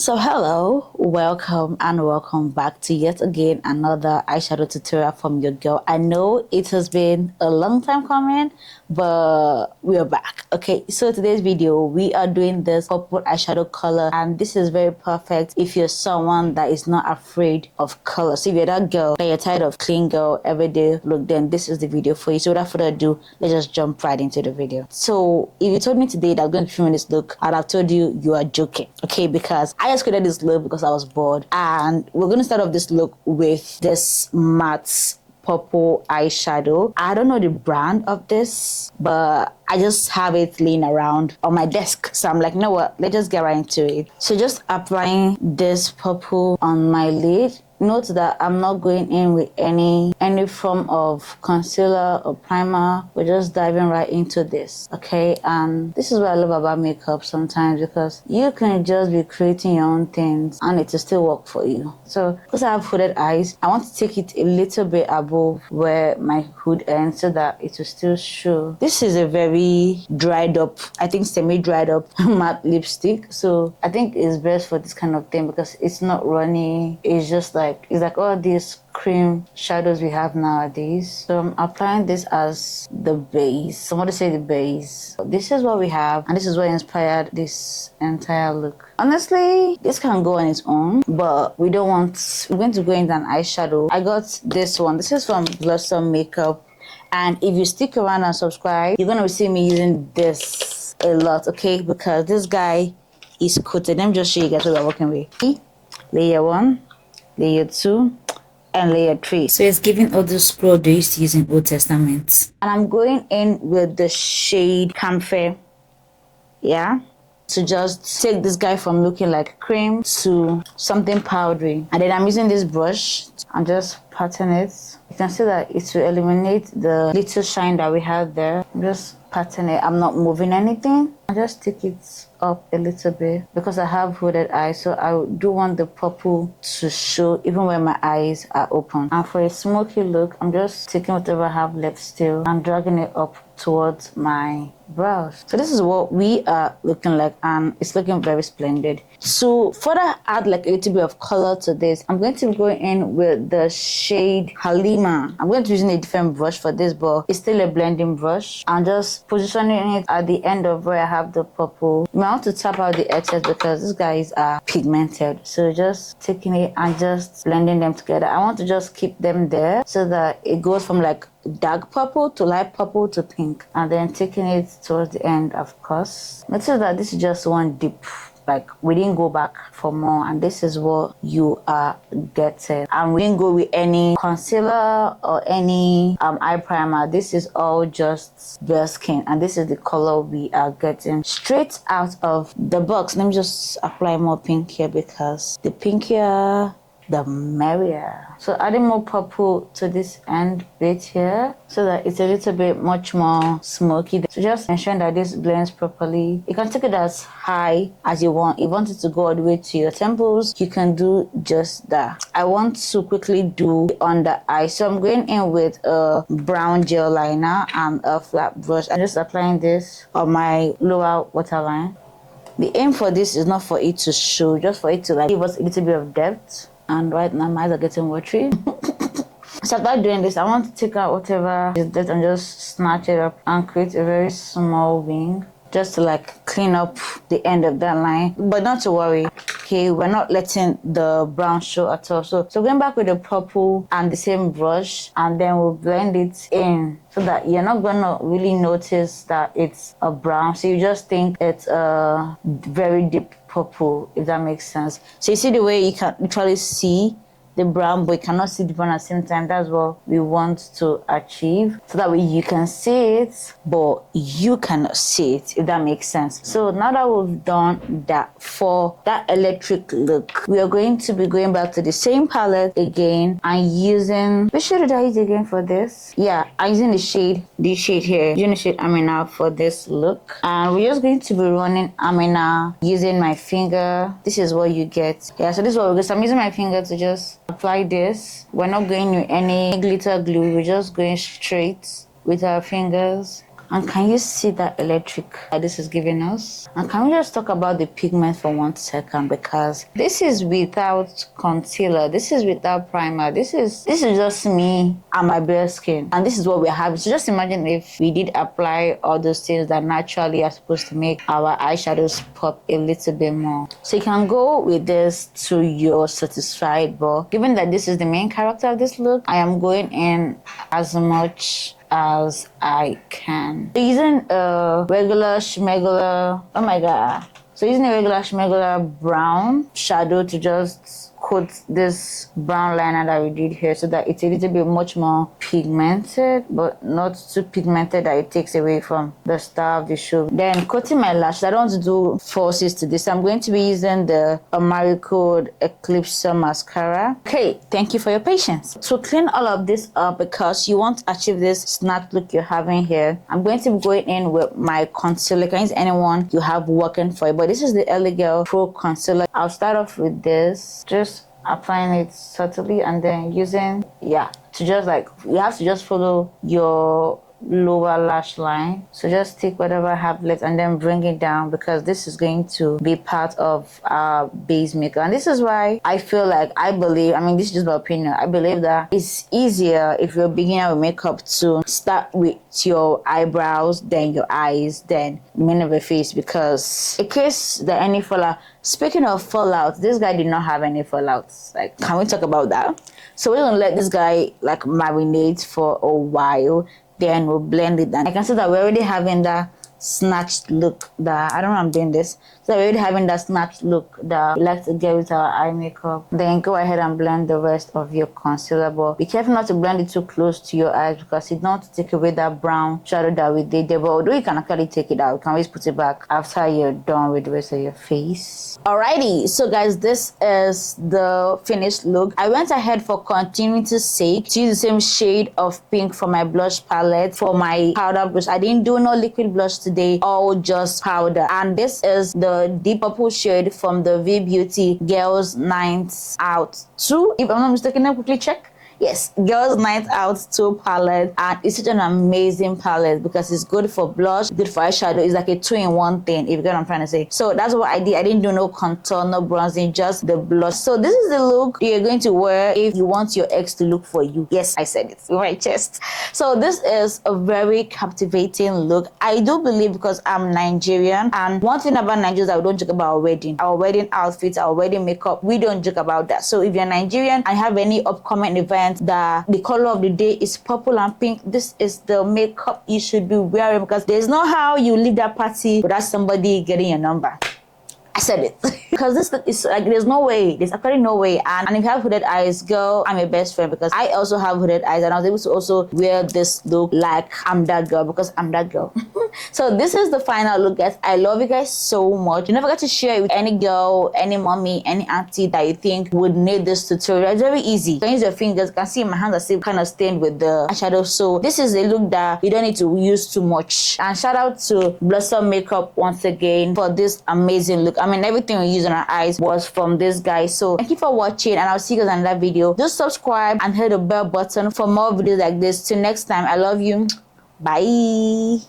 So hello, welcome back to yet again another eyeshadow tutorial from your girl. I know it has been a long time coming, but we are back. Okay, so today's video we are doing this purple eyeshadow color, and this is very perfect if you're someone that is not afraid of color. So if you're that girl that you're tired of clean girl everyday look, then this is the video for you. So without further ado, let's just jump right into the video. So if you told me today that I'm going to film this look, I'd have told you you are joking. Okay, because I just created this look because I was bored, and we're going to start off this look with this matte purple eyeshadow. I don't know the brand of this, but I just have it laying around on my desk, so I'm like, you know what, let's just get right into it. So just applying this purple on my lid. Note that I'm not going in with any form of concealer or primer. We're just diving right into this, okay? And this is what I love about makeup sometimes, because you can just be creating your own things and it will still work for you. So because I have hooded eyes, I want to take it a little bit above where my hood ends so that it will still show. This is a very dried up, I think semi-dried up matte lipstick. So I think it's best for this kind of thing because it's not runny. It's just like, it's like all these cream shadows we have nowadays. So I'm applying this as the base. I want to say the base. This is what we have, and this is what inspired this entire look. Honestly, this can go on its own, but we're going to go into an eyeshadow. I got this one. This is from Blossom Makeup, and if you stick around and subscribe, you're gonna see me using this a lot, okay? Because this guy is coated. Let me just show you guys what we're working with. Layer 1, layer 2, and layer 3. So it's giving all the scroll they used to use in Old Testament. And I'm going in with the shade Camphor. Yeah. To just take this guy from looking like cream to something powdery. And then I'm using this brush and just pattern it. You can see that it will eliminate the little shine that we have there. Just pattern it. I'm not moving anything. I just take it up a little bit because I have hooded eyes, so I do want the purple to show even when my eyes are open. And for a smoky look, I'm just taking whatever I have left still and dragging it up towards my brows. So this is what we are looking like, and it's looking very splendid. So further add like a little bit of color to this, I'm going to go in with the shade Halima. I'm going to be using a different brush for this, but it's still a blending brush. I'm just positioning it at the end of where I have the purple. You might want to tap out the excess because these guys are pigmented. So just taking it and just blending them together. I want to just keep them there so that it goes from like dark purple to light purple to pink, and then taking it towards the end, of course. Notice that this is just one dip. Like, we didn't go back for more, and this is what you are getting. And we didn't go with any concealer or any eye primer. This is all just bare skin, and this is the color we are getting straight out of the box. Let me just apply more pink here because the pinkier the merrier. So adding more purple to this end bit here so that it's a little bit much more smoky. So just ensuring that this blends properly. You can take it as high as you want. If you want it to go all the way to your temples, you can do just that. I want to quickly do under eye. So I'm going in with a brown gel liner and a flat brush. I'm just applying this on my lower waterline. The aim for this is not for it to show, just for it to like give us a little bit of depth. And right now my eyes are getting watery. So after doing this, I want to take out whatever is dead and just snatch it up and create a very small wing, just to like clean up the end of that line. But not to worry, okay, we're not letting the brown show at all. So going back with the purple and the same brush, and then we'll blend it in so that you're not gonna really notice that it's a brown. So you just think it's a very deep purple, if that makes sense. So you see the way you can literally see the brown, but you cannot see the brown at the same time. That's what we want to achieve, so that way you can see it, but you cannot see it, if that makes sense. So now that we've done that, for that electric look, we are going to be going back to the same palette again and using, which shade did I use again for this? Yeah, I'm using this shade here, using the shade Amina for this look. And we're just going to be running Amina using my finger. This is what you get. Yeah, so this is what we're going to, I'm using my finger to just apply this. We're not going with any glitter glue, we're just going straight with our fingers And can you see that electric that this is giving us? And can we just talk about the pigment for 1 second, because this is without concealer, this is without primer, this is just me and my bare skin, and this is what we're having. So just imagine if we did apply all those things that naturally are supposed to make our eyeshadows pop a little bit more. So you can go with this to your satisfied, but given that this is the main character of this look, I am going in as much as I can. So using a regular schmegular, oh my god. So using a regular schmegular brown shadow to just coat this brown liner that we did here, so that it's a little bit much more pigmented, but not too pigmented that it takes away from the star of the show. Then coating my lashes, I don't want to do falsies to this. I'm going to be using the Marigold Eclipse Mascara. Okay, thank you for your patience. To clean all of this up, because you want to achieve this snatch look you're having here, I'm going to be going in with my concealer. You can use anyone you have working for you, but this is the LA Girl Pro Concealer. I'll start off with this, just applying it subtly, and then using, to just like, you have to just follow your lower lash line. So just take whatever I have left and then bring it down, because this is going to be part of our base makeup. And this is why I feel like, I believe, I mean, this is just my opinion, I believe that it's easier if you're beginning with makeup to start with your eyebrows, then your eyes, then the main of your face, because in case there any fallout. Speaking of fallout, this guy did not have any fallouts. Like, can we talk about that? So we're gonna let this guy like marinate for a while, then we'll blend it. And I can see that we're already having that snatched look that, I don't know I'm doing this. So we're already having that snatched look that we like to get with our eye makeup. Then go ahead and blend the rest of your concealer, but be careful not to blend it too close to your eyes, because you don't want to take away that brown shadow that we did there. But although you can actually take it out, you can always put it back after you're done with the rest of your face. Alrighty, so guys, this is the finished look. I went ahead for continuity's sake to use the same shade of pink for my blush palette for my powder brush. I didn't do no liquid blush today, all just powder. And this is the deep purple shade from the V Beauty Girls Night Out 2. If I'm not mistaken, I'll quickly check. Yes, Girls Night Out 2 palette, and it's such an amazing palette because it's good for blush, good for eyeshadow. It's like a 2-in-1 thing, if you get what I'm trying to say. So that's what I did. I didn't do no contour, no bronzing, just the blush. So this is the look you're going to wear if you want your ex to look for you. Yes, I said it in my chest. So this is a very captivating look. I do believe, because I'm Nigerian, and one thing about Nigerians is that we don't joke about our wedding outfits, our wedding makeup. We don't joke about that. So if you're Nigerian and have any upcoming events that the color of the day is purple and pink, this is the makeup you should be wearing, because there's no how you leave that party without somebody getting your number. I said it. Because this is like, there's no way, there's actually no way. And if you have hooded eyes, girl, I'm your best friend, because I also have hooded eyes, and I was able to also wear this look like I'm that girl, because I'm that girl. So this is the final look, guys. I love you guys so much. You never get to share it with any girl, any mommy, any auntie that you think would need this tutorial. It's very easy. You can use your fingers. You can see my hands are still kind of stained with the eyeshadow. So this is a look that you don't need to use too much. And shout out to Blossom Makeup once again for this amazing look. I mean, everything we use on our eyes was from this guy. So thank you for watching, and I'll see you guys in that video. Just subscribe and hit the bell button for more videos like this. Till next time, I love you. Bye.